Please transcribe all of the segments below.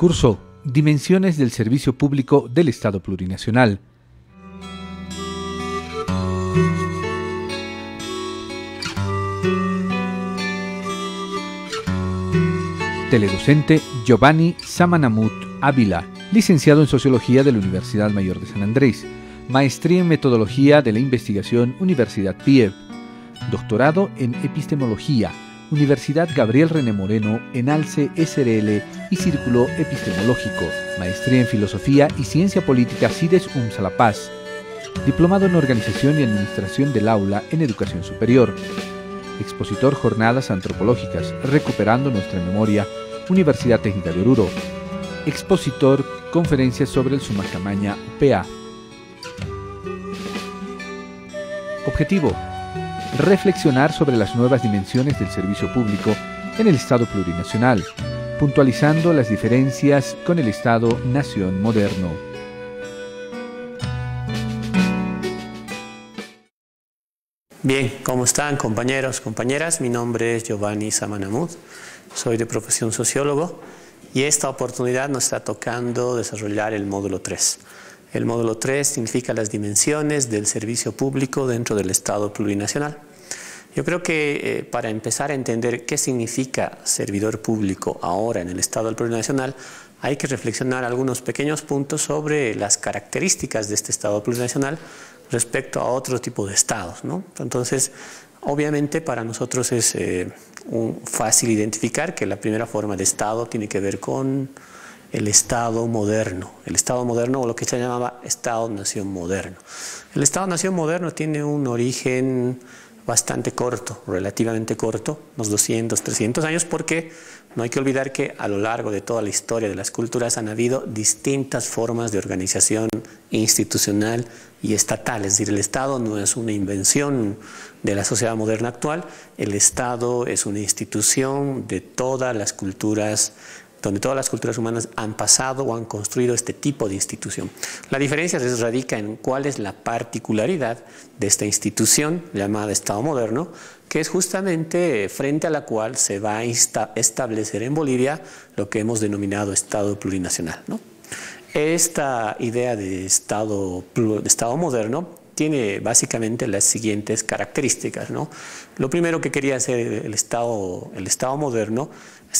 Curso Dimensiones del Servicio Público del Estado Plurinacional. Teledocente Giovanni Samanamut Ávila, licenciado en Sociología de la Universidad Mayor de San Andrés, maestría en Metodología de la Investigación Universidad PIEV, doctorado en Epistemología, Universidad Gabriel René Moreno, Enalce SRL y Círculo Epistemológico, maestría en Filosofía y Ciencia Política CIDES UMSA La Paz, diplomado en Organización y Administración del Aula en Educación Superior, expositor Jornadas Antropológicas, Recuperando Nuestra Memoria, Universidad Técnica de Oruro, expositor Conferencias sobre el Sumacamaña UPA. Objetivo: reflexionar sobre las nuevas dimensiones del servicio público en el Estado plurinacional, puntualizando las diferencias con el Estado-nación moderno. Bien, ¿cómo están, compañeros, compañeras? Mi nombre es Giovanni Samanamut, soy de profesión sociólogo y esta oportunidad nos está tocando desarrollar el módulo 3. El módulo 3 significa las dimensiones del servicio público dentro del Estado plurinacional. Yo creo que para empezar a entender qué significa servidor público ahora en el Estado plurinacional, hay que reflexionar algunos pequeños puntos sobre las características de este Estado plurinacional respecto a otro tipo de estados, ¿no? Entonces, obviamente para nosotros es fácil identificar que la primera forma de Estado tiene que ver con el Estado moderno. El Estado moderno, o lo que se llamaba Estado-nación moderno. El Estado-nación moderno tiene un origen bastante corto, relativamente corto, unos 200, 300 años, porque no hay que olvidar que a lo largo de toda la historia de las culturas han habido distintas formas de organización institucional y estatal. Es decir, el Estado no es una invención de la sociedad moderna actual, el Estado es una institución de todas las culturas, donde todas las culturas humanas han pasado o han construido este tipo de institución. La diferencia radica en cuál es la particularidad de esta institución llamada Estado moderno, que es justamente frente a la cual se va a establecer en Bolivia lo que hemos denominado Estado plurinacional, ¿no? Esta idea de Estado moderno tiene básicamente las siguientes características, ¿no? Lo primero que quería hacer el Estado moderno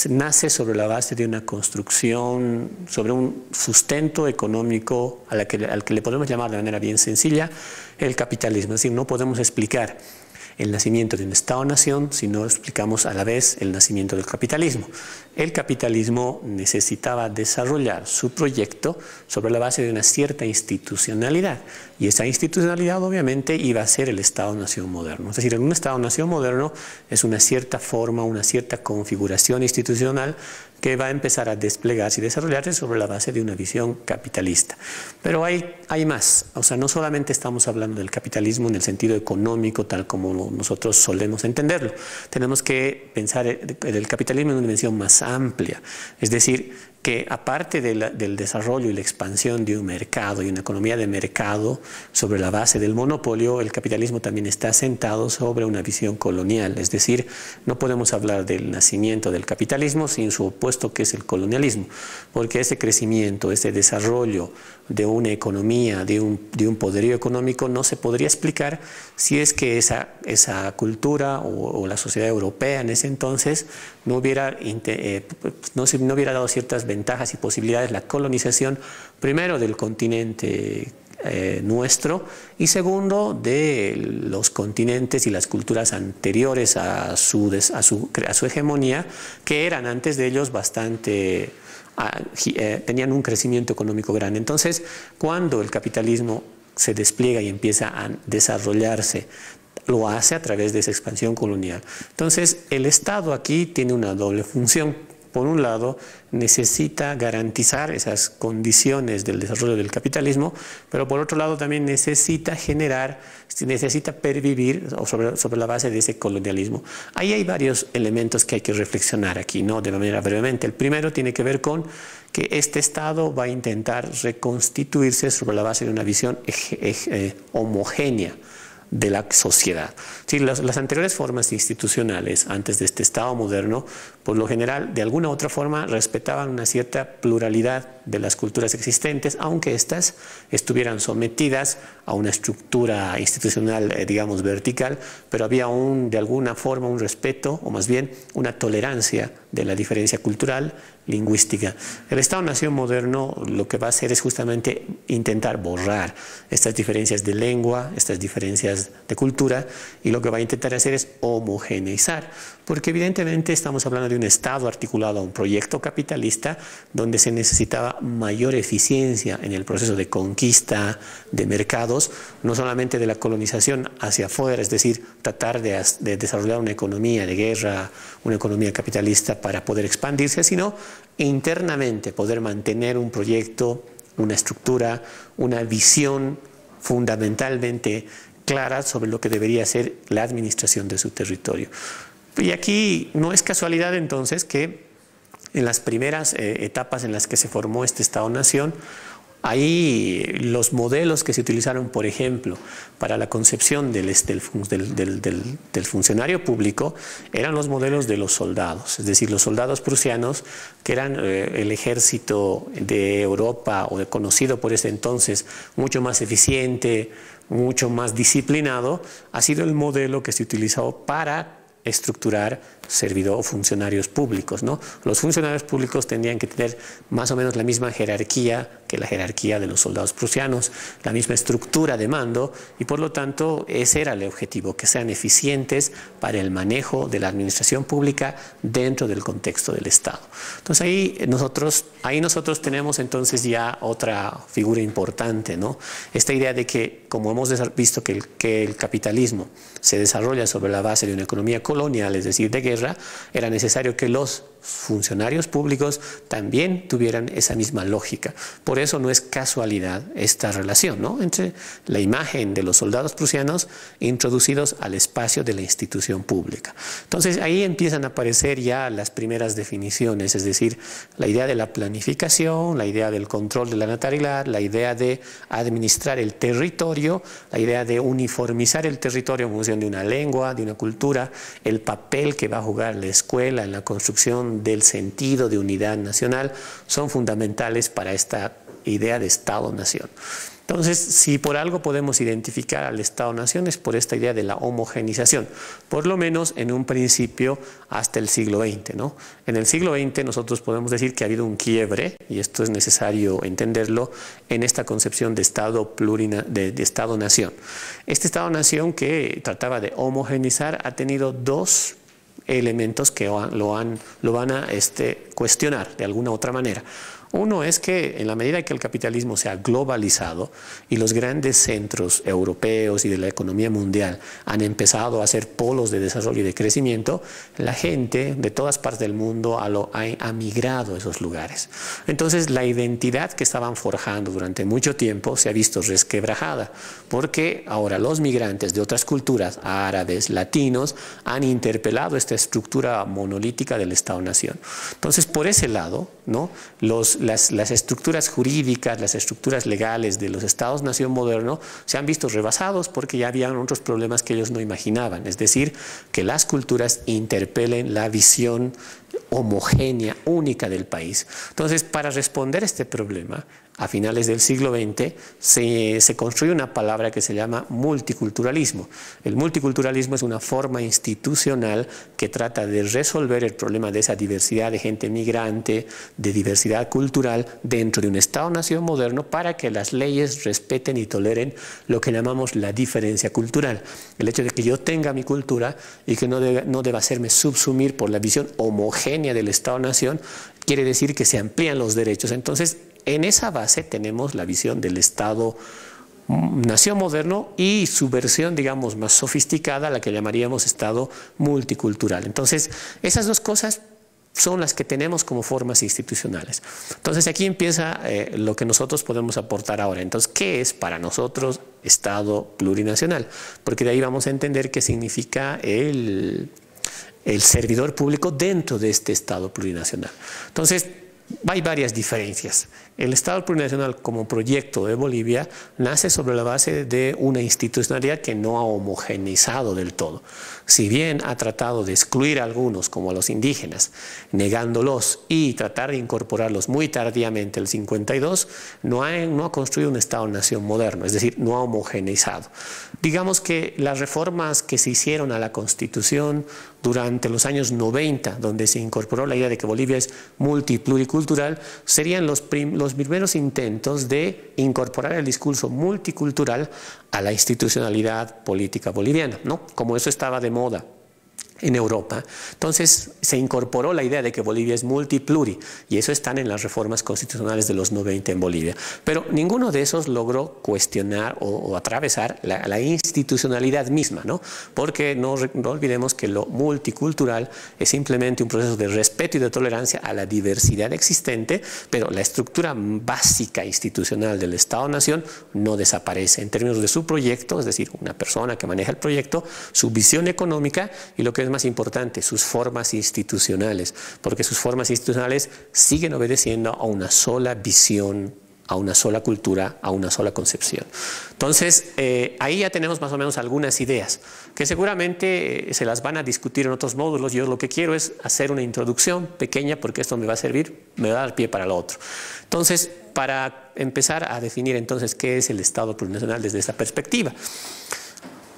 nace sobre la base de una construcción, sobre un sustento económico al que le podemos llamar de manera bien sencilla el capitalismo. Es decir, no podemos explicar el nacimiento de un Estado-nación si no explicamos a la vez el nacimiento del capitalismo. El capitalismo necesitaba desarrollar su proyecto sobre la base de una cierta institucionalidad, y esa institucionalidad obviamente iba a ser el Estado-nación moderno. Es decir, un Estado-nación moderno es una cierta forma, una cierta configuración institucional que va a empezar a desplegarse y desarrollarse sobre la base de una visión capitalista. Pero hay más, o sea, no solamente estamos hablando del capitalismo en el sentido económico tal como nosotros solemos entenderlo. Tenemos que pensar el capitalismo en una dimensión más amplia, es decir, que aparte del desarrollo y la expansión de un mercado y una economía de mercado sobre la base del monopolio, el capitalismo también está asentado sobre una visión colonial. Es decir, no podemos hablar del nacimiento del capitalismo sin su opuesto, que es el colonialismo, porque ese crecimiento, ese desarrollo de una economía, de un poderío económico, no se podría explicar si es que esa cultura o la sociedad europea en ese entonces no hubiera dado ciertas ventajas y posibilidades, la colonización, primero del continente nuestro y segundo de los continentes y las culturas anteriores a su hegemonía, que eran antes de ellos tenían un crecimiento económico grande. Entonces, cuando el capitalismo se despliega y empieza a desarrollarse, lo hace a través de esa expansión colonial. Entonces, el Estado aquí tiene una doble función. Por un lado, necesita garantizar esas condiciones del desarrollo del capitalismo, pero por otro lado también necesita pervivir sobre la base de ese colonialismo. Ahí hay varios elementos que hay que reflexionar aquí, ¿no? De manera brevemente. El primero tiene que ver con que este Estado va a intentar reconstituirse sobre la base de una visión homogénea de la sociedad. Sí, las anteriores formas institucionales, antes de este Estado moderno, por lo general, de alguna u otra forma, respetaban una cierta pluralidad de las culturas existentes, aunque éstas estuvieran sometidas a una estructura institucional, digamos, vertical, pero había de alguna forma un respeto, o más bien una tolerancia de la diferencia cultural, lingüística. El Estado-nación moderno lo que va a hacer es justamente intentar borrar estas diferencias de lengua, estas diferencias de cultura, y lo que va a intentar hacer es homogeneizar, porque evidentemente estamos hablando de un Estado articulado a un proyecto capitalista donde se necesitaba mayor eficiencia en el proceso de conquista de mercados, no solamente de la colonización hacia afuera, es decir, tratar de desarrollar una economía de guerra, una economía capitalista para poder expandirse, sino internamente poder mantener un proyecto, una estructura, una visión fundamentalmente clara sobre lo que debería ser la administración de su territorio. Y aquí no es casualidad entonces que en las primeras etapas en las que se formó este Estado-nación, ahí los modelos que se utilizaron, por ejemplo, para la concepción del funcionario público, eran los modelos de los soldados, es decir, los soldados prusianos, que eran el ejército de Europa, o conocido por ese entonces, mucho más eficiente, mucho más disciplinado, ha sido el modelo que se utilizó para estructurar funcionarios públicos, ¿no? Los funcionarios públicos tendrían que tener más o menos la misma jerarquía que la jerarquía de los soldados prusianos, la misma estructura de mando, y por lo tanto ese era el objetivo, que sean eficientes para el manejo de la administración pública dentro del contexto del Estado. Entonces ahí nosotros tenemos entonces ya otra figura importante, ¿no? Esta idea de que, como hemos visto que el capitalismo se desarrolla sobre la base de una economía colonial, es decir, de guerra, era necesario que los funcionarios públicos también tuvieran esa misma lógica. Por eso no es casualidad esta relación, ¿no?, entre la imagen de los soldados prusianos introducidos al espacio de la institución pública. Entonces ahí empiezan a aparecer ya las primeras definiciones, es decir, la idea de la planificación, la idea del control de la natalidad, la idea de administrar el territorio, la idea de uniformizar el territorio en función de una lengua, de una cultura, el papel que va a jugar la escuela en la construcción del sentido de unidad nacional, son fundamentales para esta idea de Estado-nación. Entonces, si por algo podemos identificar al Estado-nación es por esta idea de la homogeneización, por lo menos en un principio hasta el siglo XX, ¿no? En el siglo XX nosotros podemos decir que ha habido un quiebre, y esto es necesario entenderlo, en esta concepción de Estado-nación. Este Estado-nación que trataba de homogeneizar ha tenido dos elementos que lo van a cuestionar de alguna otra manera. Uno es que en la medida que el capitalismo se ha globalizado y los grandes centros europeos y de la economía mundial han empezado a ser polos de desarrollo y de crecimiento, la gente de todas partes del mundo ha migrado a esos lugares. Entonces la identidad que estaban forjando durante mucho tiempo se ha visto resquebrajada, porque ahora los migrantes de otras culturas, árabes, latinos, han interpelado esta estructura monolítica del Estado-nación. Entonces por ese lado, ¿no?, las estructuras jurídicas, las estructuras legales de los Estados-nación modernos se han visto rebasados porque ya habían otros problemas que ellos no imaginaban, es decir, que las culturas interpelen la visión homogénea, única del país. Entonces, para responder a este problema, a finales del siglo XX se construye una palabra que se llama multiculturalismo. El multiculturalismo es una forma institucional que trata de resolver el problema de esa diversidad de gente migrante, de diversidad cultural dentro de un Estado-nación moderno, para que las leyes respeten y toleren lo que llamamos la diferencia cultural. El hecho de que yo tenga mi cultura y que no deba hacerme subsumir por la visión homogénea del Estado-nación, quiere decir que se amplían los derechos. Entonces, en esa base tenemos la visión del Estado-nación moderno y su versión, digamos, más sofisticada, la que llamaríamos Estado multicultural. Entonces, esas dos cosas son las que tenemos como formas institucionales. Entonces, aquí empieza lo que nosotros podemos aportar ahora. Entonces, ¿qué es para nosotros Estado plurinacional? Porque de ahí vamos a entender qué significa el servidor público dentro de este Estado plurinacional. Entonces, hay varias diferencias. El Estado plurinacional como proyecto de Bolivia nace sobre la base de una institucionalidad que no ha homogeneizado del todo. Si bien ha tratado de excluir a algunos, como a los indígenas, negándolos y tratar de incorporarlos muy tardíamente, el 52, no ha construido un Estado-nación moderno, es decir, no ha homogeneizado. Digamos que las reformas que se hicieron a la Constitución durante los años 90, donde se incorporó la idea de que Bolivia es multipluricultural, serían los primeros intentos de incorporar el discurso multicultural a la institucionalidad política boliviana, ¿no? Como eso estaba de moda en Europa. Entonces se incorporó la idea de que Bolivia es multipluri y eso están en las reformas constitucionales de los 90 en Bolivia. Pero ninguno de esos logró cuestionar o atravesar la institucionalidad misma, ¿no? Porque no olvidemos que lo multicultural es simplemente un proceso de respeto y de tolerancia a la diversidad existente, pero la estructura básica institucional del Estado-Nación no desaparece en términos de su proyecto, es decir, una persona que maneja el proyecto, su visión económica y lo que es más importante, sus formas institucionales, porque sus formas institucionales siguen obedeciendo a una sola visión, a una sola cultura, a una sola concepción. Entonces, ahí ya tenemos más o menos algunas ideas, que seguramente se las van a discutir en otros módulos. Yo lo que quiero es hacer una introducción pequeña, porque esto me va a servir, me va a dar pie para lo otro. Entonces, para empezar a definir entonces qué es el Estado plurinacional desde esta perspectiva.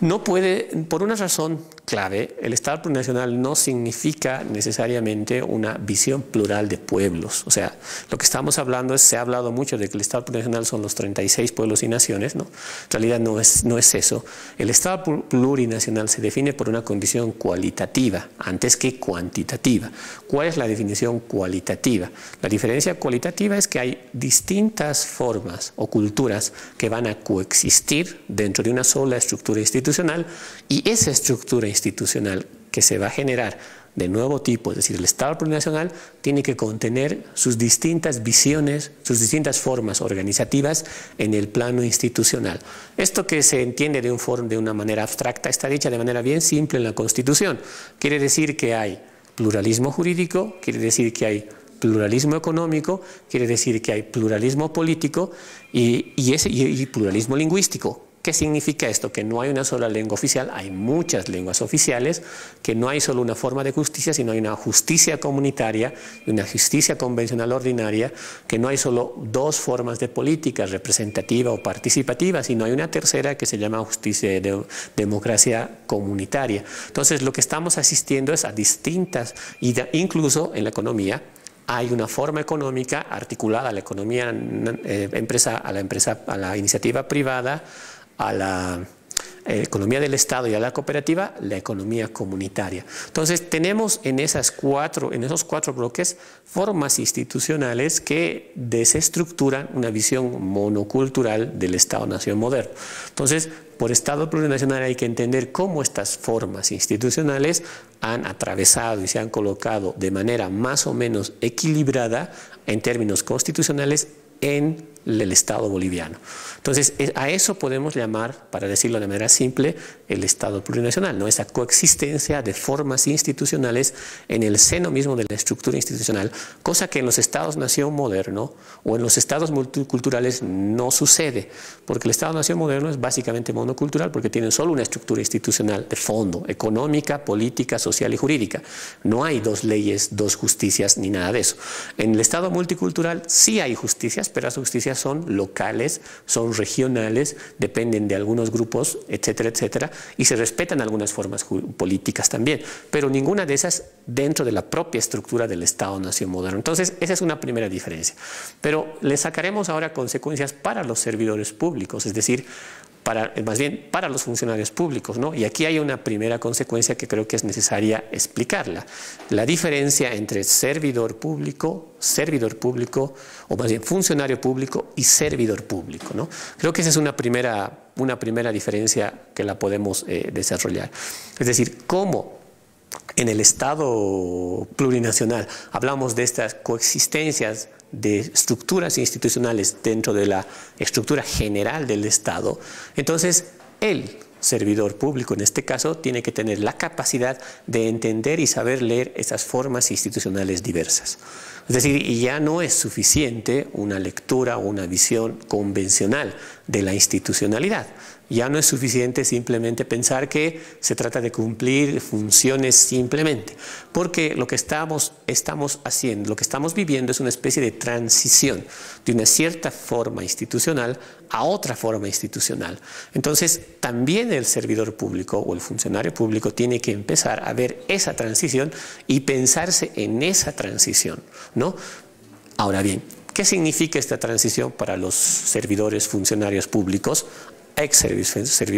No puede, por una razón clave, el Estado plurinacional no significa necesariamente una visión plural de pueblos. O sea, lo que estamos hablando se ha hablado mucho de que el Estado plurinacional son los 36 pueblos y naciones, ¿no? En realidad no es eso. El Estado plurinacional se define por una condición cualitativa antes que cuantitativa. ¿Cuál es la definición cualitativa? La diferencia cualitativa es que hay distintas formas o culturas que van a coexistir dentro de una sola estructura institucional, y esa estructura institucional que se va a generar de nuevo tipo, es decir, el Estado plurinacional, tiene que contener sus distintas visiones, sus distintas formas organizativas en el plano institucional. Esto que se entiende de una manera abstracta está dicha de manera bien simple en la Constitución. Quiere decir que hay pluralismo jurídico, quiere decir que hay pluralismo económico, quiere decir que hay pluralismo político y pluralismo lingüístico. ¿Qué significa esto? Que no hay una sola lengua oficial, hay muchas lenguas oficiales, que no hay solo una forma de justicia, sino hay una justicia comunitaria y una justicia convencional ordinaria, que no hay solo dos formas de política, representativa o participativa, sino hay una tercera que se llama justicia de democracia comunitaria. Entonces, lo que estamos asistiendo es a distintas, incluso en la economía, hay una forma económica articulada a la economía a la iniciativa privada, a la economía del Estado y a la cooperativa, la economía comunitaria. Entonces tenemos en esos cuatro bloques formas institucionales que desestructuran una visión monocultural del Estado-nación moderno. Entonces, por Estado plurinacional hay que entender cómo estas formas institucionales han atravesado y se han colocado de manera más o menos equilibrada en términos constitucionales en el Estado boliviano. Entonces, a eso podemos llamar, para decirlo de manera simple, el Estado plurinacional, ¿no? Esa coexistencia de formas institucionales en el seno mismo de la estructura institucional, cosa que en los Estados-nación moderno o en los Estados multiculturales no sucede, porque el Estado-nación moderno es básicamente monocultural porque tiene solo una estructura institucional de fondo, económica, política, social y jurídica. No hay dos leyes, dos justicias ni nada de eso. En el Estado multicultural sí hay justicias, pero las justicias son locales, son regionales, dependen de algunos grupos, etcétera, etcétera, y se respetan algunas formas políticas también, pero ninguna de esas dentro de la propia estructura del Estado-nación moderno. Entonces, esa es una primera diferencia. Pero le sacaremos ahora consecuencias para los servidores públicos, es decir, más bien para los funcionarios públicos, ¿no? Y aquí hay una primera consecuencia que creo que es necesaria explicarla. La diferencia entre servidor público, o más bien funcionario público y servidor público, ¿no? Creo que esa es una primera diferencia que la podemos desarrollar. Es decir, cómo en el Estado plurinacional hablamos de estas coexistencias de estructuras institucionales dentro de la estructura general del Estado, entonces el servidor público, en este caso, tiene que tener la capacidad de entender y saber leer esas formas institucionales diversas. Es decir, y ya no es suficiente una lectura o una visión convencional de la institucionalidad. Ya no es suficiente simplemente pensar que se trata de cumplir funciones simplemente, porque lo que estamos haciendo, lo que estamos viviendo es una especie de transición de una cierta forma institucional a otra forma institucional. Entonces, también el servidor público o el funcionario público tiene que empezar a ver esa transición y pensarse en esa transición, ¿no? Ahora bien, ¿qué significa esta transición para los servidores funcionarios públicos? Ex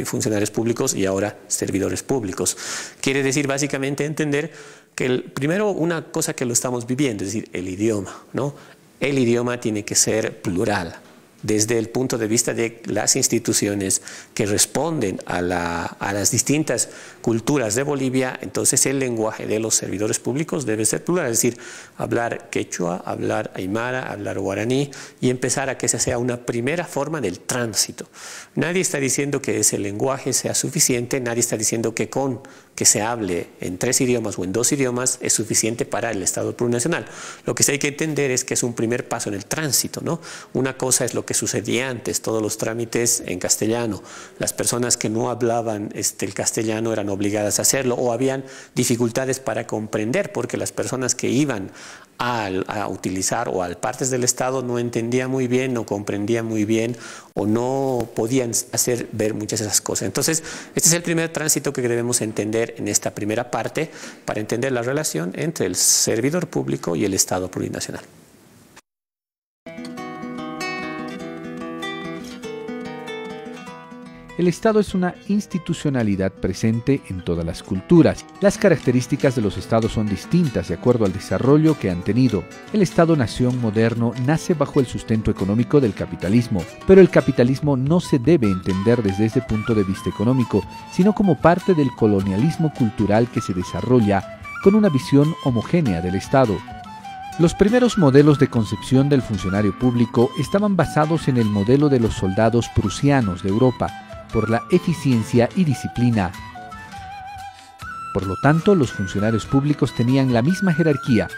funcionarios públicos y ahora servidores públicos. Quiere decir básicamente entender que primero una cosa que lo estamos viviendo, es decir, el idioma, ¿no? El idioma tiene que ser plural. Desde el punto de vista de las instituciones que responden a las distintas culturas de Bolivia, entonces el lenguaje de los servidores públicos debe ser plural, es decir, hablar quechua, hablar aymara, hablar guaraní y empezar a que esa sea una primera forma del tránsito. Nadie está diciendo que ese lenguaje sea suficiente, nadie está diciendo que con que se hable en 3 idiomas o en 2 idiomas es suficiente para el Estado plurinacional. Lo que sí hay que entender es que es un primer paso en el tránsito, ¿no? Una cosa es lo que sucedía antes, todos los trámites en castellano. Las personas que no hablaban el castellano eran obligadas a hacerlo o habían dificultades para comprender porque las personas que iban a utilizar o a partes del Estado no entendían muy bien, no comprendían muy bien o no podían hacer ver muchas de esas cosas. Entonces, este es el primer tránsito que debemos entender en esta primera parte para entender la relación entre el servidor público y el Estado plurinacional. El Estado es una institucionalidad presente en todas las culturas. Las características de los estados son distintas de acuerdo al desarrollo que han tenido. El Estado-nación moderno nace bajo el sustento económico del capitalismo, pero el capitalismo no se debe entender desde ese punto de vista económico, sino como parte del colonialismo cultural que se desarrolla con una visión homogénea del Estado. Los primeros modelos de concepción del funcionario público estaban basados en el modelo de los soldados prusianos de Europa, por la eficiencia y disciplina. Por lo tanto, los funcionarios públicos tenían la misma jerarquía,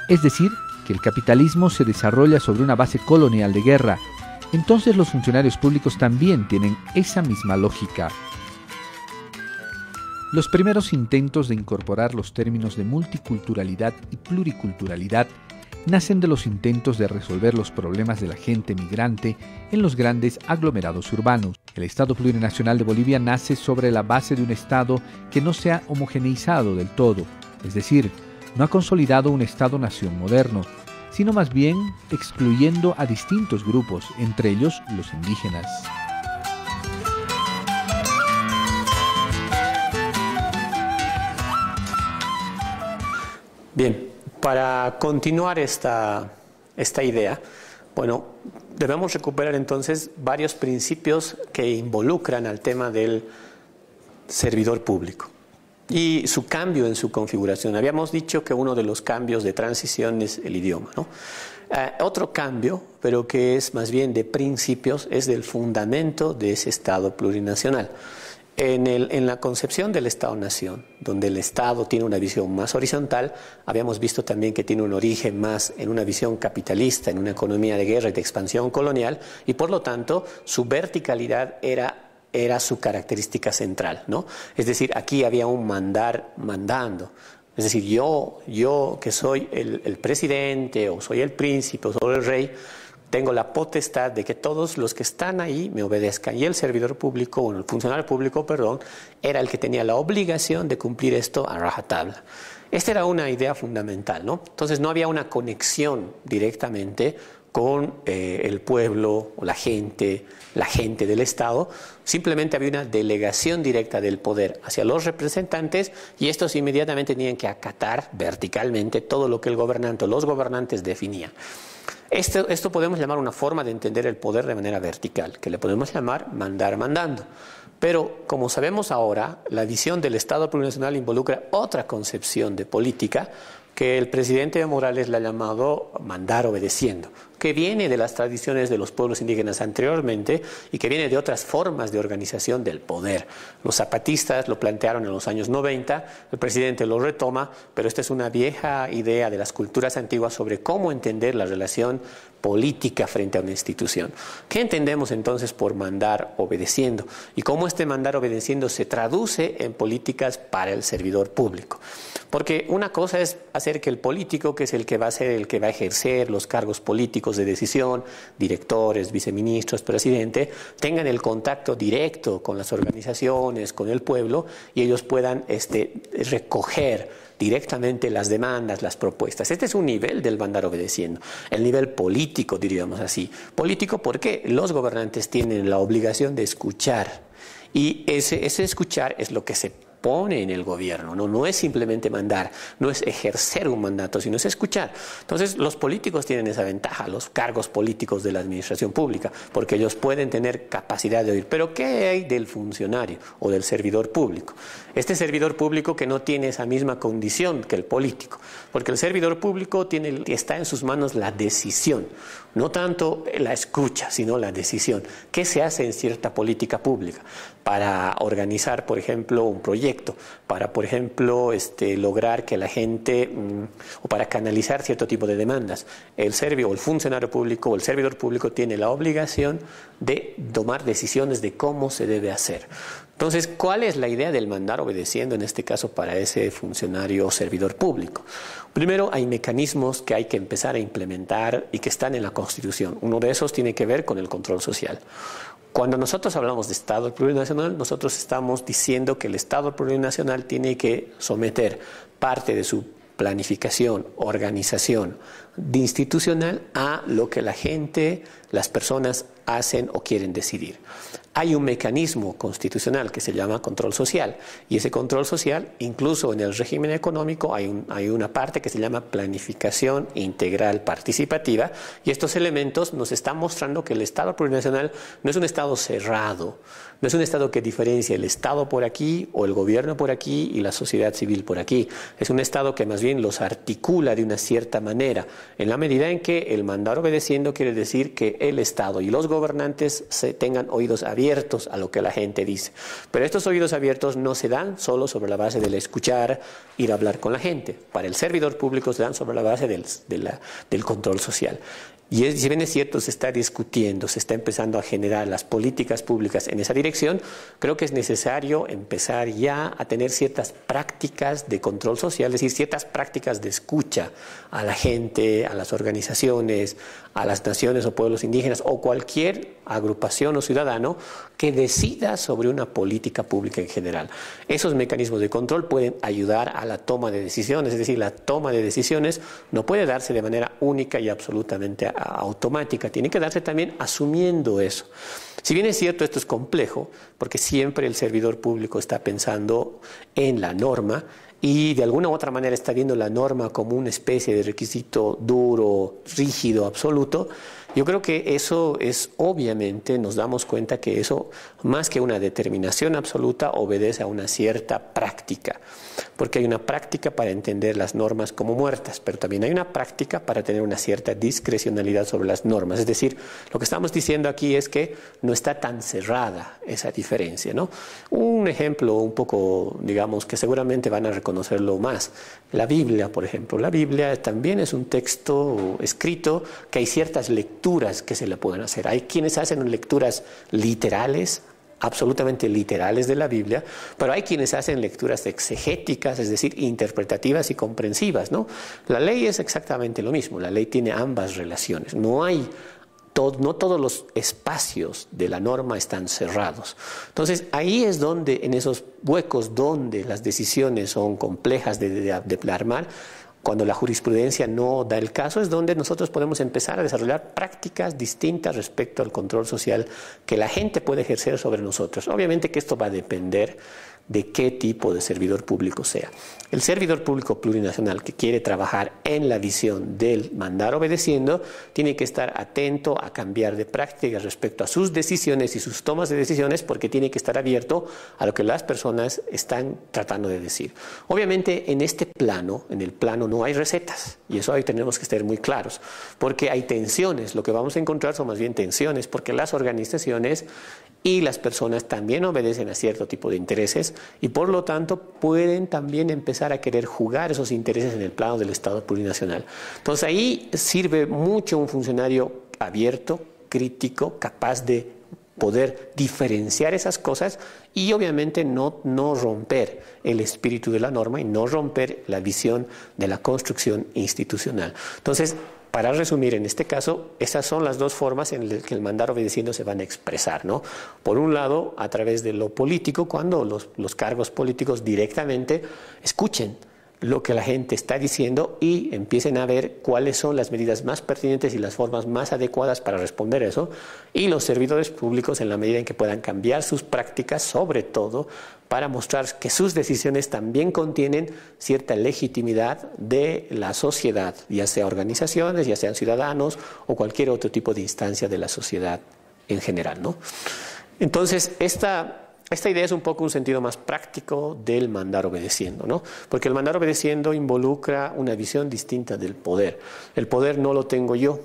es decir, que el capitalismo se desarrolla sobre una base colonial de guerra. Entonces los funcionarios públicos también tienen esa misma lógica. Los primeros intentos de incorporar los términos de multiculturalidad y pluriculturalidad nacen de los intentos de resolver los problemas de la gente migrante en los grandes aglomerados urbanos. El Estado plurinacional de Bolivia nace sobre la base de un Estado que no se ha homogeneizado del todo, es decir, no ha consolidado un Estado-nación moderno, sino más bien excluyendo a distintos grupos, entre ellos los indígenas. Bien, para continuar esta idea, bueno, debemos recuperar entonces varios principios que involucran al tema del servidor público y su cambio en su configuración. Habíamos dicho que uno de los cambios de transición es el idioma, ¿no? Otro cambio, pero que es más bien de principios, es del fundamento de ese Estado plurinacional. En la concepción del Estado-nación, donde el Estado tiene una visión más horizontal, habíamos visto también que tiene un origen más en una visión capitalista, en una economía de guerra y de expansión colonial, y por lo tanto su verticalidad era su característica central, ¿no? Es decir, aquí había un mandar mandando. Es decir, yo que soy el presidente, o soy el príncipe, o soy el rey, tengo la potestad de que todos los que están ahí me obedezcan. Y el servidor público, o el funcionario público, perdón, era el que tenía la obligación de cumplir esto a rajatabla. Esta era una idea fundamental, ¿no? Entonces no había una conexión directamente con el pueblo o la gente del Estado. Simplemente había una delegación directa del poder hacia los representantes y estos inmediatamente tenían que acatar verticalmente todo lo que el gobernante o los gobernantes definían. Esto podemos llamar una forma de entender el poder de manera vertical, que le podemos llamar mandar mandando. Pero, como sabemos ahora, la visión del Estado plurinacional involucra otra concepción de política, que el presidente Evo Morales le ha llamado mandar obedeciendo, que viene de las tradiciones de los pueblos indígenas anteriormente y que viene de otras formas de organización del poder. Los zapatistas lo plantearon en los años 90, el presidente lo retoma, pero esta es una vieja idea de las culturas antiguas sobre cómo entender la relación política frente a una institución. ¿Qué entendemos entonces por mandar obedeciendo? Y cómo este mandar obedeciendo se traduce en políticas para el servidor público. Porque una cosa es hacer que el político, que es el que va a ser el que va a ejercer los cargos políticos de decisión, directores, viceministros, presidente, tengan el contacto directo con las organizaciones, con el pueblo, y ellos puedan recoger directamente las demandas, las propuestas. Este es un nivel del mandar obedeciendo, el nivel político, diríamos así. Político porque los gobernantes tienen la obligación de escuchar, y ese escuchar es lo que se pone en el gobierno, no es simplemente mandar, no es ejercer un mandato, sino es escuchar. Entonces los políticos tienen esa ventaja, los cargos políticos de la administración pública, porque ellos pueden tener capacidad de oír. Pero ¿qué hay del funcionario o del servidor público? Este servidor público que no tiene esa misma condición que el político, porque el servidor público está en sus manos la decisión, no tanto la escucha, sino la decisión. ¿Qué se hace en cierta política pública? Para organizar, por ejemplo, un proyecto, para, por ejemplo, lograr que la gente, o para canalizar cierto tipo de demandas. El funcionario público o el servidor público tiene la obligación de tomar decisiones de cómo se debe hacer. Entonces, ¿cuál es la idea del mandar obedeciendo en este caso para ese funcionario o servidor público? Primero, hay mecanismos que hay que empezar a implementar y que están en la Constitución. Uno de esos tiene que ver con el control social. Cuando nosotros hablamos de Estado plurinacional, nosotros estamos diciendo que el Estado plurinacional tiene que someter parte de su planificación, organización institucional a lo que la gente, las personas hacen o quieren decidir. Hay un mecanismo constitucional que se llama control social, y ese control social, incluso en el régimen económico, hay una parte que se llama planificación integral participativa, y estos elementos nos están mostrando que el Estado plurinacional no es un Estado cerrado, no es un Estado que diferencia el Estado por aquí o el gobierno por aquí y la sociedad civil por aquí. Es un Estado que más bien los articula de una cierta manera, en la medida en que el mandar obedeciendo quiere decir que el Estado y los gobernantes tengan oídos abiertos a lo que la gente dice. Pero estos oídos abiertos no se dan solo sobre la base del escuchar, ir a hablar con la gente. Para el servidor público se dan sobre la base del control social. Y si bien es cierto, se está discutiendo, se está empezando a generar las políticas públicas en esa dirección, creo que es necesario empezar ya a tener ciertas prácticas de control social, es decir, ciertas prácticas de escucha a la gente, a las organizaciones, a las naciones o pueblos indígenas o cualquier agrupación o ciudadano que decida sobre una política pública en general. Esos mecanismos de control pueden ayudar a la toma de decisiones, es decir, la toma de decisiones no puede darse de manera única y absolutamente automática, tiene que darse también asumiendo eso. Si bien es cierto, esto es complejo, porque siempre el servidor público está pensando en la norma y de alguna u otra manera está viendo la norma como una especie de requisito duro, rígido, absoluto. Yo creo que eso es, obviamente, nos damos cuenta que eso, más que una determinación absoluta, obedece a una cierta práctica. Porque hay una práctica para entender las normas como muertas, pero también hay una práctica para tener una cierta discrecionalidad sobre las normas. Es decir, lo que estamos diciendo aquí es que no está tan cerrada esa diferencia, ¿no? Un ejemplo un poco, digamos, que seguramente van a reconocerlo más. La Biblia, por ejemplo. La Biblia también es un texto escrito que hay ciertas lecturas que se le pueden hacer. Hay quienes hacen lecturas literales, absolutamente literales de la Biblia, pero hay quienes hacen lecturas exegéticas, es decir, interpretativas y comprensivas, ¿no? La ley es exactamente lo mismo, la ley tiene ambas relaciones, no todos los espacios de la norma están cerrados. Entonces, ahí es donde, en esos huecos donde las decisiones son complejas de armar, cuando la jurisprudencia no da el caso, es donde nosotros podemos empezar a desarrollar prácticas distintas respecto al control social que la gente puede ejercer sobre nosotros. Obviamente que esto va a depender de qué tipo de servidor público sea. El servidor público plurinacional que quiere trabajar en la visión del mandar obedeciendo tiene que estar atento a cambiar de prácticas respecto a sus decisiones y sus tomas de decisiones, porque tiene que estar abierto a lo que las personas están tratando de decir. Obviamente en este plano, en el plano no hay recetas, y eso ahí tenemos que estar muy claros, porque hay tensiones. Lo que vamos a encontrar son más bien tensiones, porque las organizaciones y las personas también obedecen a cierto tipo de intereses y por lo tanto pueden también empezar a querer jugar esos intereses en el plano del Estado plurinacional. Entonces ahí sirve mucho un funcionario abierto, crítico, capaz de poder diferenciar esas cosas y obviamente no romper el espíritu de la norma y no romper la visión de la construcción institucional. Entonces, para resumir, en este caso, esas son las dos formas en las que el mandar obedeciendo se van a expresar, ¿no? Por un lado, a través de lo político, cuando los cargos políticos directamente escuchen lo que la gente está diciendo y empiecen a ver cuáles son las medidas más pertinentes y las formas más adecuadas para responder a eso, y los servidores públicos en la medida en que puedan cambiar sus prácticas, sobre todo para mostrar que sus decisiones también contienen cierta legitimidad de la sociedad, ya sea organizaciones, ya sean ciudadanos o cualquier otro tipo de instancia de la sociedad en general, ¿no? Entonces, esta idea es un poco un sentido más práctico del mandar obedeciendo, ¿no? Porque el mandar obedeciendo involucra una visión distinta del poder. El poder no lo tengo yo,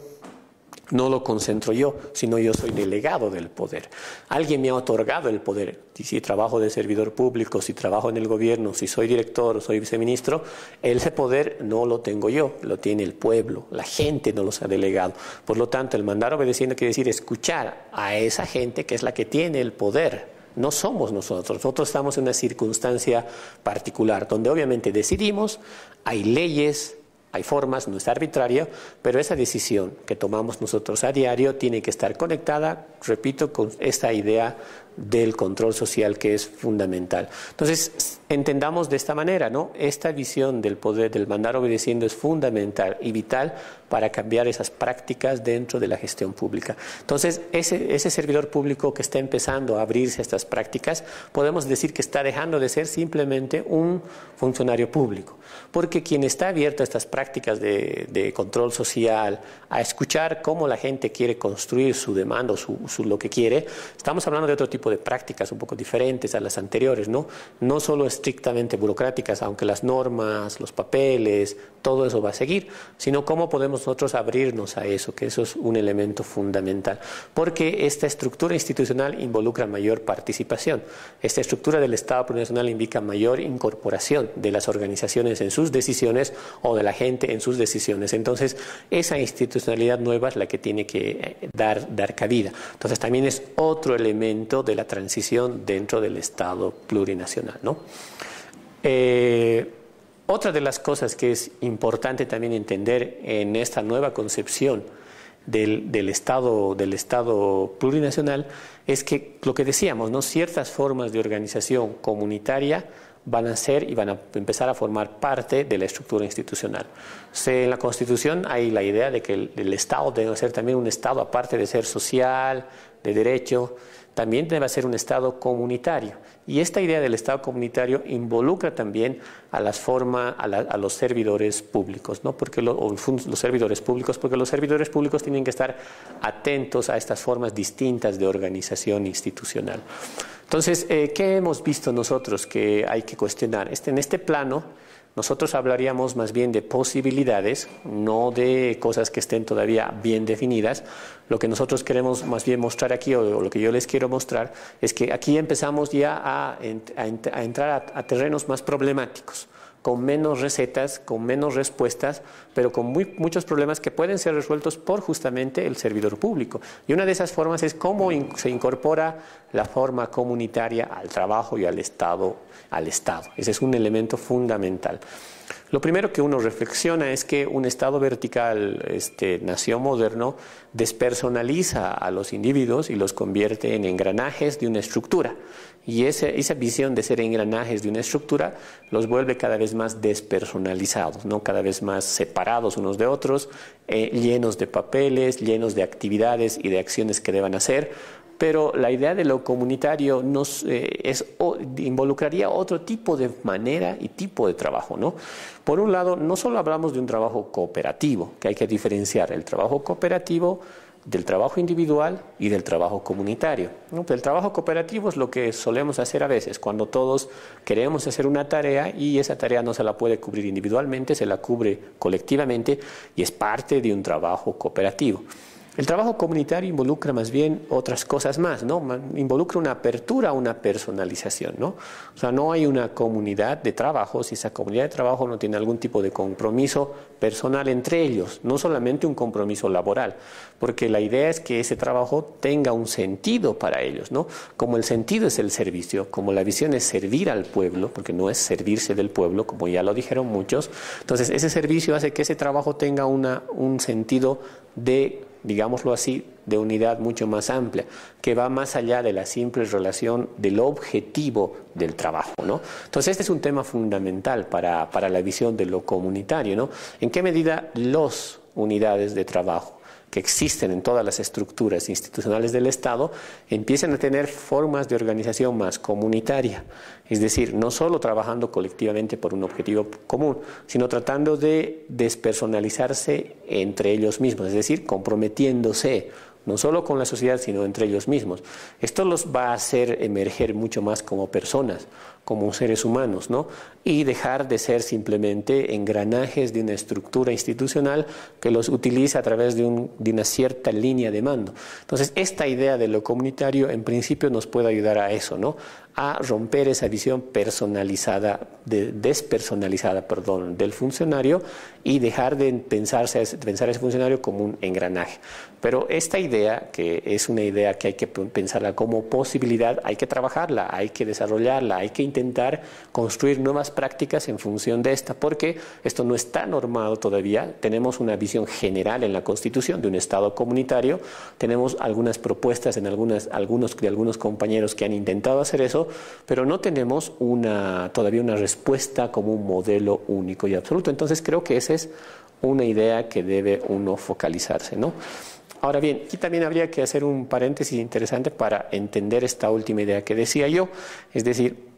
no lo concentro yo, sino yo soy delegado del poder. Alguien me ha otorgado el poder. Y si trabajo de servidor público, si trabajo en el gobierno, si soy director o soy viceministro, ese poder no lo tengo yo, lo tiene el pueblo, la gente nos los ha delegado. Por lo tanto, el mandar obedeciendo quiere decir escuchar a esa gente que es la que tiene el poder. No somos nosotros estamos en una circunstancia particular donde obviamente decidimos, hay leyes, hay formas, no es arbitraria, pero esa decisión que tomamos nosotros a diario tiene que estar conectada, repito, con esta idea del control social que es fundamental. Entonces, entendamos de esta manera, ¿no? Esta visión del poder, del mandar obedeciendo es fundamental y vital para cambiar esas prácticas dentro de la gestión pública. Entonces, ese servidor público que está empezando a abrirse a estas prácticas, podemos decir que está dejando de ser simplemente un funcionario público, porque quien está abierto a estas prácticas de control social, a escuchar cómo la gente quiere construir su demanda o lo que quiere, estamos hablando de otro tipo de prácticas un poco diferentes a las anteriores, ¿no? No solo estrictamente burocráticas, aunque las normas, los papeles, todo eso va a seguir, sino cómo podemos nosotros abrirnos a eso, que eso es un elemento fundamental, porque esta estructura institucional involucra mayor participación. Esta estructura del Estado plurinacional indica mayor incorporación de las organizaciones en sus decisiones o de la gente en sus decisiones. Entonces, esa institucionalidad nueva es la que tiene que dar cabida. Entonces, también es otro elemento de la transición dentro del Estado plurinacional, ¿no? Otra de las cosas que es importante también entender en esta nueva concepción del Estado plurinacional es que lo que decíamos, ¿no? Ciertas formas de organización comunitaria van a ser y van a empezar a formar parte de la estructura institucional. En la Constitución hay la idea de que el Estado debe ser también un Estado, aparte de ser social, de derecho, también debe ser un Estado comunitario. Y esta idea del Estado comunitario involucra también a los servidores públicos, ¿no? Los servidores públicos tienen que estar atentos a estas formas distintas de organización institucional. Entonces, ¿qué hemos visto nosotros que hay que cuestionar? En este plano, nosotros hablaríamos más bien de posibilidades, no de cosas que estén todavía bien definidas. Lo que nosotros queremos más bien mostrar aquí, o lo que yo les quiero mostrar, es que aquí empezamos ya a entrar a terrenos más problemáticos, con menos recetas, con menos respuestas, pero con muchos problemas que pueden ser resueltos por justamente el servidor público. Y una de esas formas es cómo se incorpora la forma comunitaria al trabajo y al Estado. Ese es un elemento fundamental. Lo primero que uno reflexiona es que un Estado vertical, nación moderno, despersonaliza a los individuos y los convierte en engranajes de una estructura. Y esa visión de ser engranajes de una estructura los vuelve cada vez más despersonalizados, ¿no? Cada vez más separados unos de otros, llenos de papeles, llenos de actividades y de acciones que deban hacer, pero la idea de lo comunitario involucraría otro tipo de manera y tipo de trabajo, ¿no? Por un lado, no solo hablamos de un trabajo cooperativo, que hay que diferenciar el trabajo cooperativo del trabajo individual y del trabajo comunitario, ¿no? El trabajo cooperativo es lo que solemos hacer a veces, cuando todos queremos hacer una tarea y esa tarea no se la puede cubrir individualmente, se la cubre colectivamente y es parte de un trabajo cooperativo. El trabajo comunitario involucra más bien otras cosas más, ¿no? Involucra una apertura, una personalización, ¿no? O sea, no hay una comunidad de trabajo si esa comunidad de trabajo no tiene algún tipo de compromiso personal entre ellos, no solamente un compromiso laboral, porque la idea es que ese trabajo tenga un sentido para ellos, ¿no? Como el sentido es el servicio, como la visión es servir al pueblo, porque no es servirse del pueblo, como ya lo dijeron muchos, entonces ese servicio hace que ese trabajo tenga un sentido de, digámoslo así, de unidad mucho más amplia, que va más allá de la simple relación del objetivo del trabajo, ¿no? Entonces este es un tema fundamental para la visión de lo comunitario, ¿no? ¿En qué medida las unidades de trabajo que existen en todas las estructuras institucionales del Estado empiezan a tener formas de organización más comunitaria? Es decir, no solo trabajando colectivamente por un objetivo común, sino tratando de despersonalizarse entre ellos mismos, es decir, comprometiéndose no solo con la sociedad, sino entre ellos mismos. Esto los va a hacer emerger mucho más como personas, como seres humanos, ¿no? Y dejar de ser simplemente engranajes de una estructura institucional que los utiliza a través de una cierta línea de mando. Entonces, esta idea de lo comunitario, en principio, nos puede ayudar a eso, ¿no? A romper esa visión personalizada, despersonalizada, del funcionario y dejar de pensar a ese funcionario como un engranaje. Pero esta idea, que es una idea que hay que pensarla como posibilidad, hay que trabajarla, hay que desarrollarla, hay que intentar construir nuevas prácticas en función de esta, porque esto no está normado todavía. Tenemos una visión general en la Constitución de un Estado comunitario, tenemos algunas propuestas en algunos compañeros que han intentado hacer eso, pero no tenemos todavía una respuesta como un modelo único y absoluto. Entonces creo que esa es una idea que debe uno focalizarse, ¿no? Ahora bien, aquí también habría que hacer un paréntesis interesante para entender esta última idea que decía yo, es decir,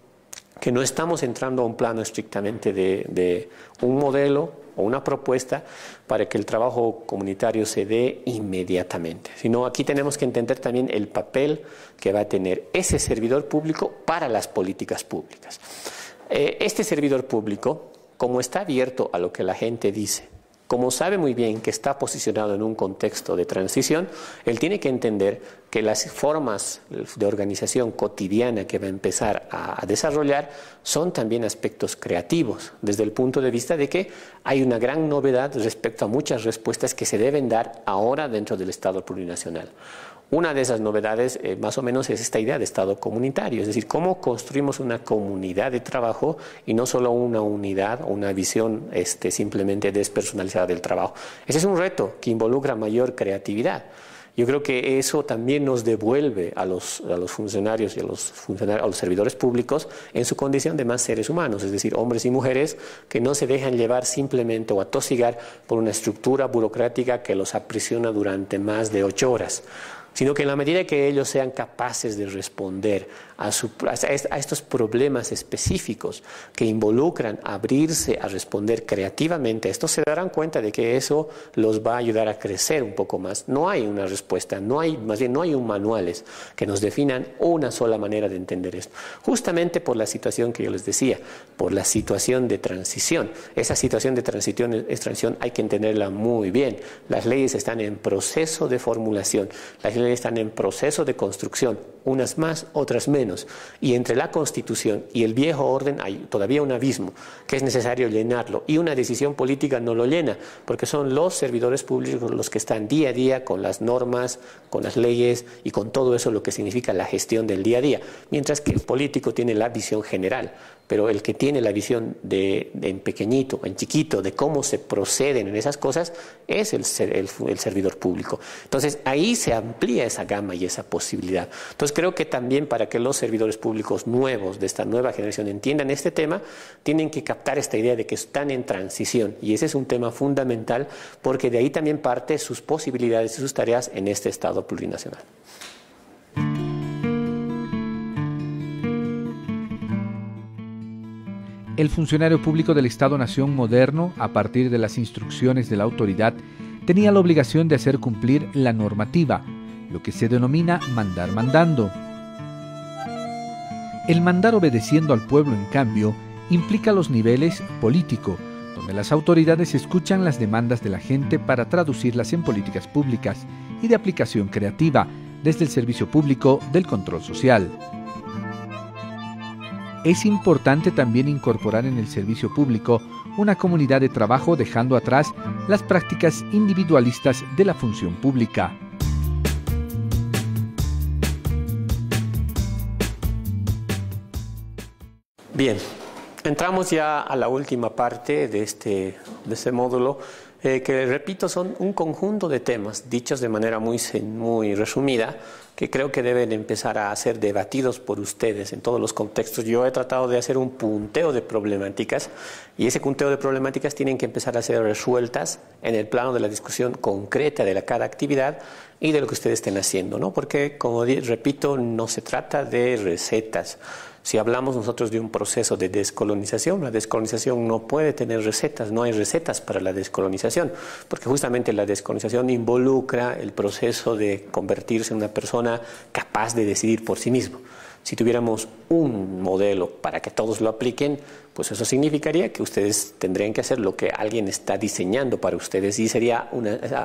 que no estamos entrando a un plano estrictamente de un modelo o una propuesta para que el trabajo comunitario se dé inmediatamente, sino aquí tenemos que entender también el papel que va a tener ese servidor público para las políticas públicas. Este servidor público, como está abierto a lo que la gente dice, como sabe muy bien que está posicionado en un contexto de transición, él tiene que entender que las formas de organización cotidiana que va a empezar a desarrollar son también aspectos creativos, desde el punto de vista de que hay una gran novedad respecto a muchas respuestas que se deben dar ahora dentro del Estado plurinacional. Una de esas novedades más o menos es esta idea de Estado comunitario, es decir, cómo construimos una comunidad de trabajo y no solo una unidad o una visión simplemente despersonalizada del trabajo. Ese es un reto que involucra mayor creatividad. Yo creo que eso también nos devuelve a los funcionarios y a los servidores públicos en su condición de más seres humanos, es decir, hombres y mujeres que no se dejan llevar simplemente o atosigar por una estructura burocrática que los aprisiona durante más de 8 horas. Sino que en la medida que ellos sean capaces de responder a estos problemas específicos que involucran abrirse a responder creativamente, estos se darán cuenta de que eso los va a ayudar a crecer un poco más. No hay una respuesta, más bien no hay un manuales que nos definan una sola manera de entender esto. Justamente por la situación que yo les decía, por la situación de transición. Esa situación de transición hay que entenderla muy bien. Las leyes están en proceso de formulación. Las leyes están en proceso de construcción, unas más, otras menos, y entre la Constitución y el viejo orden hay todavía un abismo que es necesario llenarlo, y una decisión política no lo llena, porque son los servidores públicos los que están día a día con las normas, con las leyes y con todo eso lo que significa la gestión del día a día, mientras que el político tiene la visión general, pero el que tiene la visión en pequeñito, en chiquito, de cómo se proceden en esas cosas, es el servidor público. Entonces ahí se amplía esa gama y esa posibilidad. Entonces creo que también para que los servidores públicos nuevos de esta nueva generación entiendan este tema, tienen que captar esta idea de que están en transición, y ese es un tema fundamental porque de ahí también parte sus posibilidades y sus tareas en este Estado plurinacional. El funcionario público del Estado-Nación moderno, a partir de las instrucciones de la autoridad, tenía la obligación de hacer cumplir la normativa, lo que se denomina mandar mandando. El mandar obedeciendo al pueblo, en cambio, implica los niveles político, donde las autoridades escuchan las demandas de la gente para traducirlas en políticas públicas y de aplicación creativa, desde el servicio público del control social. Es importante también incorporar en el servicio público una comunidad de trabajo, dejando atrás las prácticas individualistas de la función pública. Bien, entramos ya a la última parte de este módulo, que repito, son un conjunto de temas dichos de manera muy resumida, que creo que deben empezar a ser debatidos por ustedes en todos los contextos. Yo he tratado de hacer un punteo de problemáticas, y ese punteo de problemáticas tienen que empezar a ser resueltas en el plano de la discusión concreta de cada actividad y de lo que ustedes estén haciendo, ¿no? Porque, como repito, no se trata de recetas. Si hablamos nosotros de un proceso de descolonización, la descolonización no puede tener recetas, no hay recetas para la descolonización, porque justamente la descolonización involucra el proceso de convertirse en una persona capaz de decidir por sí mismo. Si tuviéramos un modelo para que todos lo apliquen, pues eso significaría que ustedes tendrían que hacer lo que alguien está diseñando para ustedes, y sería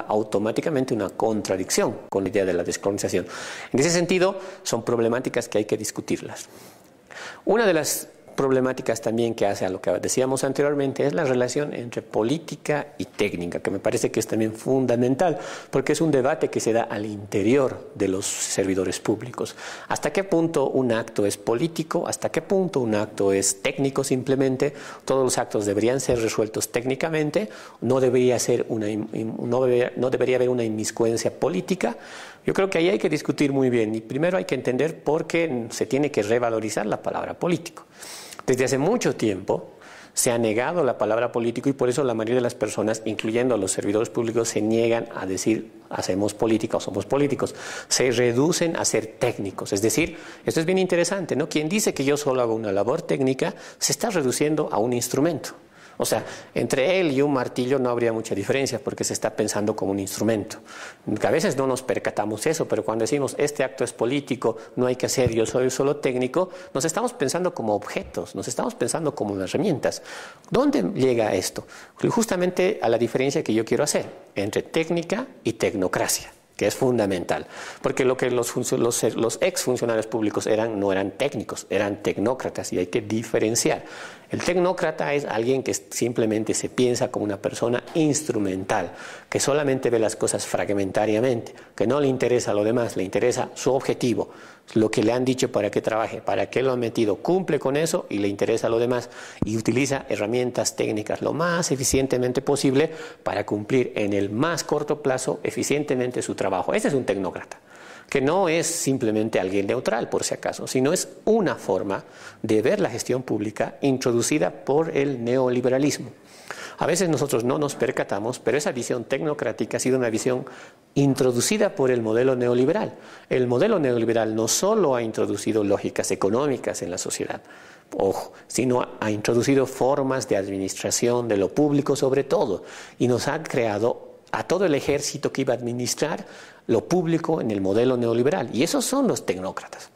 automáticamente una contradicción con la idea de la descolonización. En ese sentido, son problemáticas que hay que discutirlas. Una de las problemáticas también que hace a lo que decíamos anteriormente es la relación entre política y técnica, que me parece que es también fundamental, porque es un debate que se da al interior de los servidores públicos. ¿Hasta qué punto un acto es político? ¿Hasta qué punto un acto es técnico simplemente? ¿Todos los actos deberían ser resueltos técnicamente? ¿No debería haber una inmiscuencia política? Yo creo que ahí hay que discutir muy bien, y primero hay que entender por qué se tiene que revalorizar la palabra político. Desde hace mucho tiempo se ha negado la palabra político, y por eso la mayoría de las personas, incluyendo a los servidores públicos, se niegan a decir hacemos política o somos políticos. Se reducen a ser técnicos. Es decir, esto es bien interesante, ¿no? Quien dice que yo solo hago una labor técnica se está reduciendo a un instrumento. O sea, entre él y un martillo no habría mucha diferencia, porque se está pensando como un instrumento. A veces no nos percatamos eso, pero cuando decimos este acto es político, no hay que hacer, yo soy solo técnico, nos estamos pensando como objetos, nos estamos pensando como herramientas. ¿Dónde llega esto? Justamente a la diferencia que yo quiero hacer entre técnica y tecnocracia, que es fundamental, porque lo que los exfuncionarios públicos no eran técnicos, eran tecnócratas, y hay que diferenciar. El tecnócrata es alguien que simplemente se piensa como una persona instrumental, que solamente ve las cosas fragmentariamente, que no le interesa lo demás, le interesa su objetivo, lo que le han dicho para que trabaje, para qué lo han metido, cumple con eso y le interesa lo demás, y utiliza herramientas técnicas lo más eficientemente posible para cumplir en el más corto plazo eficientemente su trabajo. Ese es un tecnócrata, que no es simplemente alguien neutral, por si acaso, sino es una forma de ver la gestión pública introducida por el neoliberalismo. A veces nosotros no nos percatamos, pero esa visión tecnocrática ha sido una visión introducida por el modelo neoliberal. El modelo neoliberal no solo ha introducido lógicas económicas en la sociedad, ojo, sino ha introducido formas de administración de lo público sobre todo, y nos ha creado a todo el ejército que iba a administrar lo público en el modelo neoliberal, y esos son los tecnócratas.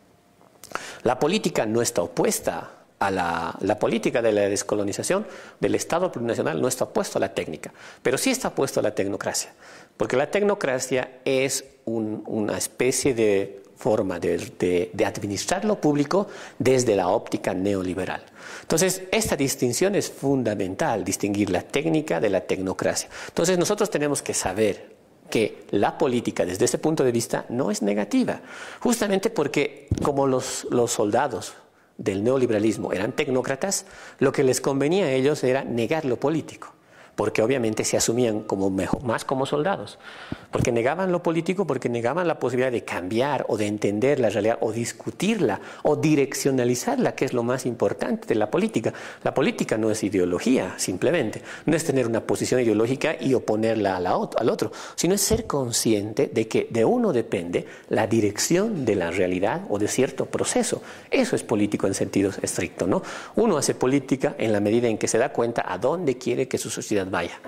La política no está opuesta a la política de la descolonización del Estado plurinacional, no está opuesto a la técnica, pero sí está opuesto a la tecnocracia, porque la tecnocracia es una especie de forma de administrar lo público desde la óptica neoliberal. Entonces, esta distinción es fundamental, distinguir la técnica de la tecnocracia. Entonces, nosotros tenemos que saber que la política, desde ese punto de vista, no es negativa, justamente porque como los soldados del neoliberalismo eran tecnócratas, lo que les convenía a ellos era negar lo político. porque obviamente se asumían como más como soldados, porque negaban lo político, porque negaban la posibilidad de cambiar o de entender la realidad o discutirla o direccionalizarla, que es lo más importante de la política. La política no es ideología, simplemente, no es tener una posición ideológica y oponerla al otro, sino es ser consciente de que de uno depende la dirección de la realidad o de cierto proceso. Eso es político en sentido estricto, ¿no? Uno hace política en la medida en que se da cuenta a dónde quiere que su sociedad vaya.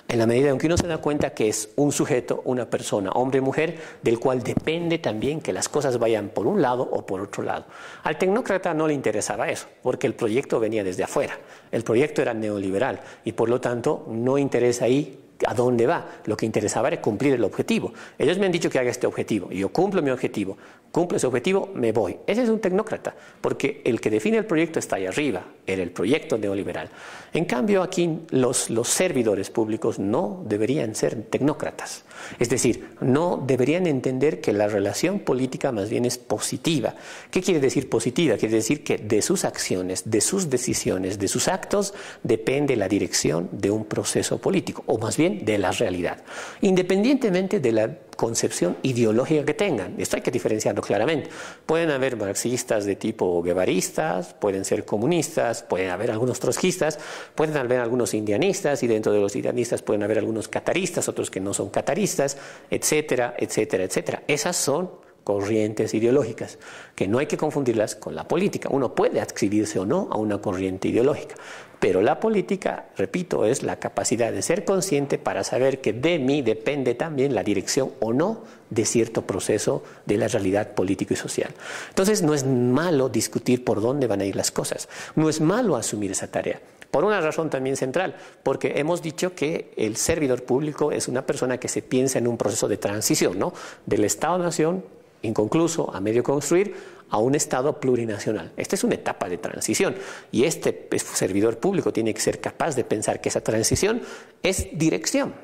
En la medida en que uno se da cuenta que es un sujeto, una persona, hombre o mujer, del cual depende también que las cosas vayan por un lado o por otro lado. Al tecnócrata no le interesaba eso, porque el proyecto venía desde afuera. El proyecto era neoliberal y por lo tanto no interesa ahí a dónde va. Lo que interesaba era cumplir el objetivo. Ellos me han dicho que haga este objetivo y yo cumplo mi objetivo. Cumplo ese objetivo, me voy. Ese es un tecnócrata, porque el que define el proyecto está ahí arriba, era el proyecto neoliberal. En cambio, aquí los servidores públicos no deberían ser tecnócratas. Es decir, no deberían entender que la relación política más bien es positiva. ¿Qué quiere decir positiva? Quiere decir que de sus acciones, de sus decisiones, de sus actos, depende la dirección de un proceso político, o más bien de la realidad, independientemente de la concepción ideológica que tengan. Esto hay que diferenciarlo claramente. Pueden haber marxistas de tipo guevaristas, pueden ser comunistas, pueden haber algunos trotskistas, pueden haber algunos indianistas, y dentro de los indianistas pueden haber algunos cataristas, otros que no son cataristas, etcétera, etcétera, etcétera. Esas son corrientes ideológicas, que no hay que confundirlas con la política. Uno puede adscribirse o no a una corriente ideológica, pero la política, repito, es la capacidad de ser consciente para saber que de mí depende también la dirección o no de cierto proceso de la realidad político y social. Entonces no es malo discutir por dónde van a ir las cosas, no es malo asumir esa tarea. Por una razón también central, porque hemos dicho que el servidor público es una persona que se piensa en un proceso de transición, ¿no? Del Estado-Nación inconcluso a medio construir a un Estado plurinacional. Esta es una etapa de transición y este servidor público tiene que ser capaz de pensar que esa transición es dirección,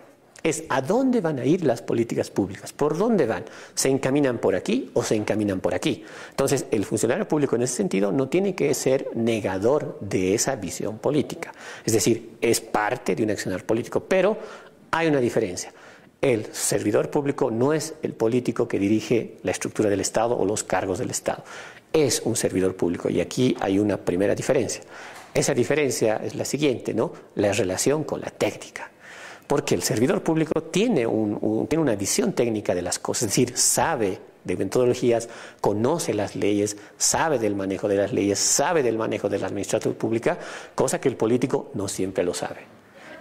es a dónde van a ir las políticas públicas, por dónde van, se encaminan por aquí o se encaminan por aquí. Entonces el funcionario público en ese sentido no tiene que ser negador de esa visión política, es decir, es parte de un accionar político, pero hay una diferencia. El servidor público no es el político que dirige la estructura del Estado o los cargos del Estado. Es un servidor público y aquí hay una primera diferencia. Esa diferencia es la siguiente, ¿no? La relación con la técnica. Porque el servidor público tiene una visión técnica de las cosas, es decir, sabe de metodologías, conoce las leyes, sabe del manejo de las leyes, sabe del manejo de la administración pública, cosa que el político no siempre lo sabe.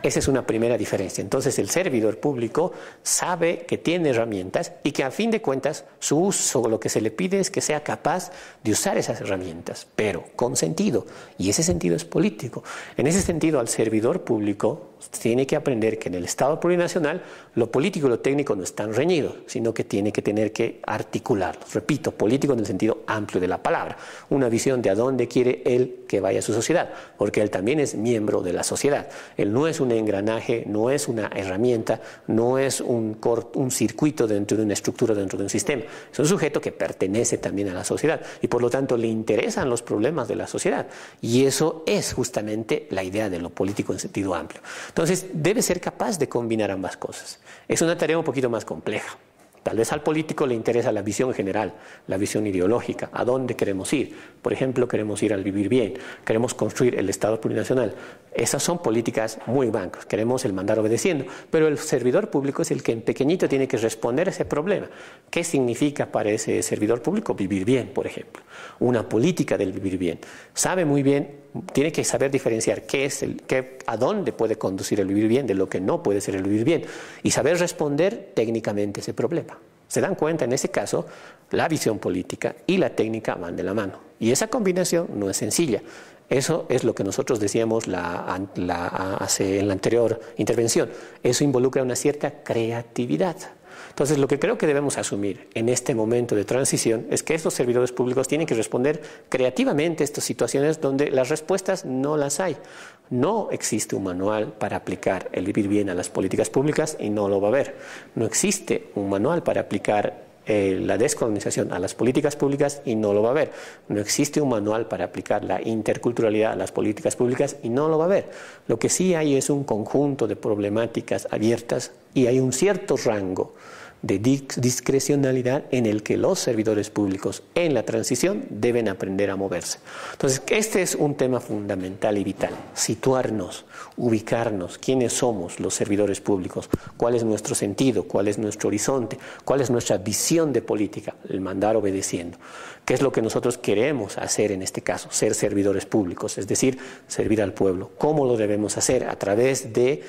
Esa es una primera diferencia. Entonces el servidor público sabe que tiene herramientas y que a fin de cuentas su uso, lo que se le pide es que sea capaz de usar esas herramientas, pero con sentido. Y ese sentido es político. En ese sentido, al servidor público tiene que aprender que en el Estado plurinacional lo político y lo técnico no están reñidos, sino que tiene que tener que articularlos. Repito, político en el sentido amplio de la palabra. Una visión de a dónde quiere él que vaya su sociedad, porque él también es miembro de la sociedad. Él no es un engranaje, no es una herramienta, no es un circuito dentro de una estructura, dentro de un sistema. Es un sujeto que pertenece también a la sociedad y por lo tanto le interesan los problemas de la sociedad. Y eso es justamente la idea de lo político en sentido amplio. Entonces debe ser capaz de combinar ambas cosas. Es una tarea un poquito más compleja. Tal vez al político le interesa la visión general, la visión ideológica, a dónde queremos ir. Por ejemplo, queremos ir al vivir bien, queremos construir el Estado plurinacional. Esas son políticas muy bancas, queremos el mandar obedeciendo, pero el servidor público es el que en pequeñito tiene que responder a ese problema. ¿Qué significa para ese servidor público vivir bien, por ejemplo? Una política del vivir bien. Sabe muy bien, tiene que saber diferenciar a dónde puede conducir el vivir bien de lo que no puede ser el vivir bien y saber responder técnicamente ese problema. Se dan cuenta, en ese caso, la visión política y la técnica van de la mano. Y esa combinación no es sencilla. Eso es lo que nosotros decíamos en la anterior intervención. Eso involucra una cierta creatividad. Entonces, lo que creo que debemos asumir en este momento de transición es que estos servidores públicos tienen que responder creativamente a estas situaciones donde las respuestas no las hay. No existe un manual para aplicar el vivir bien a las políticas públicas y no lo va a haber. No existe un manual para aplicar la descolonización a las políticas públicas y no lo va a haber. No existe un manual para aplicar la interculturalidad a las políticas públicas y no lo va a haber. Lo que sí hay es un conjunto de problemáticas abiertas y hay un cierto rango de discrecionalidad en el que los servidores públicos en la transición deben aprender a moverse. Entonces, este es un tema fundamental y vital, situarnos, ubicarnos, quiénes somos los servidores públicos, cuál es nuestro sentido, cuál es nuestro horizonte, cuál es nuestra visión de política, el mandar obedeciendo, qué es lo que nosotros queremos hacer en este caso, ser servidores públicos, es decir, servir al pueblo, cómo lo debemos hacer a través de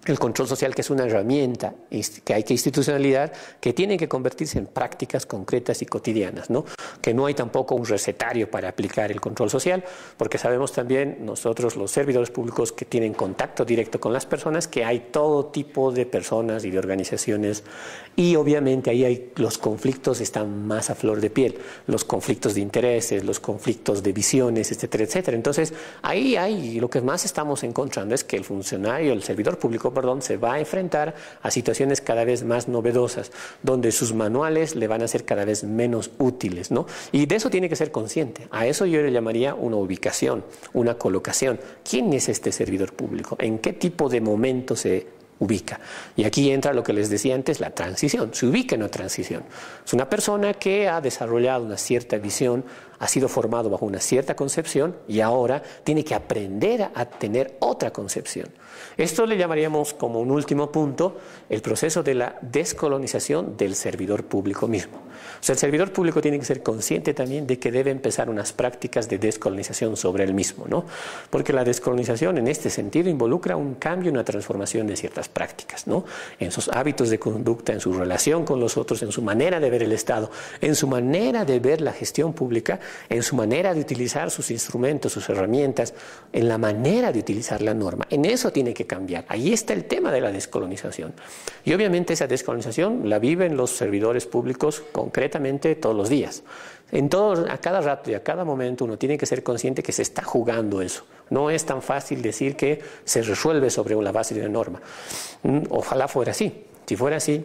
el control social, que es una herramienta que hay que institucionalizar, que tiene que convertirse en prácticas concretas y cotidianas, ¿no? Que no hay tampoco un recetario para aplicar el control social, porque sabemos también nosotros, los servidores públicos que tienen contacto directo con las personas, que hay todo tipo de personas y de organizaciones, y obviamente ahí los conflictos están más a flor de piel, los conflictos de intereses, los conflictos de visiones, etcétera, etcétera. Entonces, ahí lo que más estamos encontrando es que el funcionario, el servidor público, se va a enfrentar a situaciones cada vez más novedosas, donde sus manuales le van a ser cada vez menos útiles, ¿no? Y de eso tiene que ser consciente. A eso yo le llamaría una ubicación, una colocación. ¿Quién es este servidor público? ¿En qué tipo de momento se ubica? Y aquí entra lo que les decía antes, la transición. Se ubica en una transición. Es una persona que ha desarrollado una cierta visión, ha sido formado bajo una cierta concepción y ahora tiene que aprender a tener otra concepción. Esto le llamaríamos como un último punto el proceso de la descolonización del servidor público mismo. O sea, el servidor público tiene que ser consciente también de que debe empezar unas prácticas de descolonización sobre él mismo, ¿no? Porque la descolonización en este sentido involucra un cambio, una transformación de ciertas prácticas, ¿no? En sus hábitos de conducta, en su relación con los otros, en su manera de ver el Estado, en su manera de ver la gestión pública, en su manera de utilizar sus instrumentos, sus herramientas, en la manera de utilizar la norma. En eso tiene que cambiar. Ahí está el tema de la descolonización. Y obviamente esa descolonización la viven los servidores públicos concretamente todos los días. A cada rato y a cada momento uno tiene que ser consciente que se está jugando eso. No es tan fácil decir que se resuelve sobre la base de una norma. Ojalá fuera así. Si fuera así,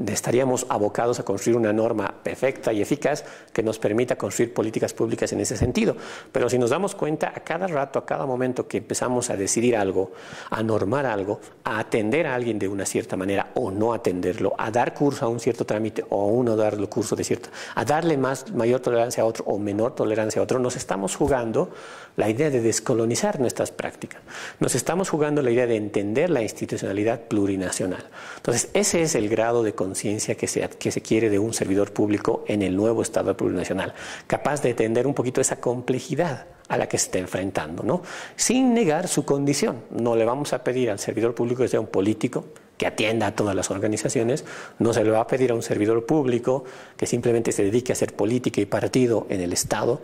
estaríamos abocados a construir una norma perfecta y eficaz que nos permita construir políticas públicas en ese sentido. Pero si nos damos cuenta, a cada rato, a cada momento que empezamos a decidir algo, a normar algo, a atender a alguien de una cierta manera o no atenderlo, a dar curso a un cierto trámite o no darle curso de cierto, a darle mayor tolerancia a otro o menor tolerancia a otro, nos estamos jugando la idea de descolonizar nuestras prácticas. Nos estamos jugando la idea de entender la institucionalidad plurinacional. Entonces, ese es el grado de conciencia que se quiere de un servidor público en el nuevo Estado plurinacional, capaz de entender un poquito esa complejidad a la que se está enfrentando, ¿no? Sin negar su condición. No le vamos a pedir al servidor público que sea un político que atienda a todas las organizaciones, no se le va a pedir a un servidor público que simplemente se dedique a hacer política y partido en el Estado.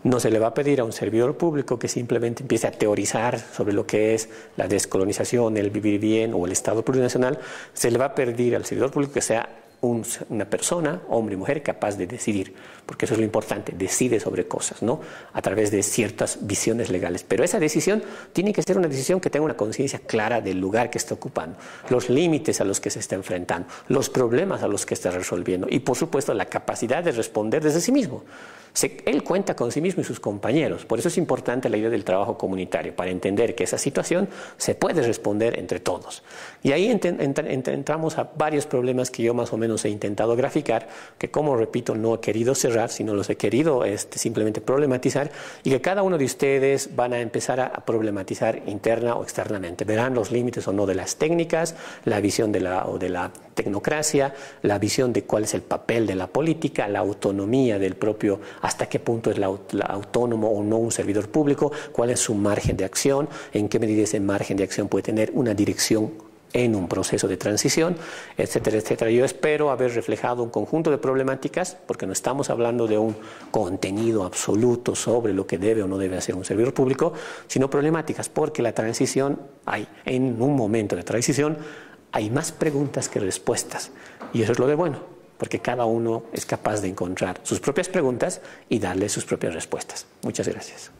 No se le va a pedir a un servidor público que simplemente empiece a teorizar sobre lo que es la descolonización, el vivir bien o el Estado plurinacional. Se le va a pedir al servidor público que sea una persona, hombre y mujer, capaz de decidir, porque eso es lo importante, decide sobre cosas, ¿no? A través de ciertas visiones legales. Pero esa decisión tiene que ser una decisión que tenga una conciencia clara del lugar que está ocupando, los límites a los que se está enfrentando, los problemas a los que está resolviendo y, por supuesto, la capacidad de responder desde sí mismo. Él cuenta con sí mismo y sus compañeros. Por eso es importante la idea del trabajo comunitario, para entender que esa situación se puede responder entre todos. Y ahí entramos a varios problemas que yo más o menos he intentado graficar, que, como repito, no he querido cerrar, sino los he querido simplemente problematizar, y que cada uno de ustedes van a empezar a problematizar interna o externamente. Verán los límites o no de las técnicas, la visión de la tecnocracia, la visión de cuál es el papel de la política, la autonomía del propio, hasta qué punto es autónomo o no un servidor público, cuál es su margen de acción, en qué medida ese margen de acción puede tener una dirección en un proceso de transición, etcétera, etcétera. Yo espero haber reflejado un conjunto de problemáticas, porque no estamos hablando de un contenido absoluto sobre lo que debe o no debe hacer un servidor público, sino problemáticas, porque la transición en un momento de transición hay más preguntas que respuestas, y eso es lo de bueno, porque cada uno es capaz de encontrar sus propias preguntas y darle sus propias respuestas. Muchas gracias.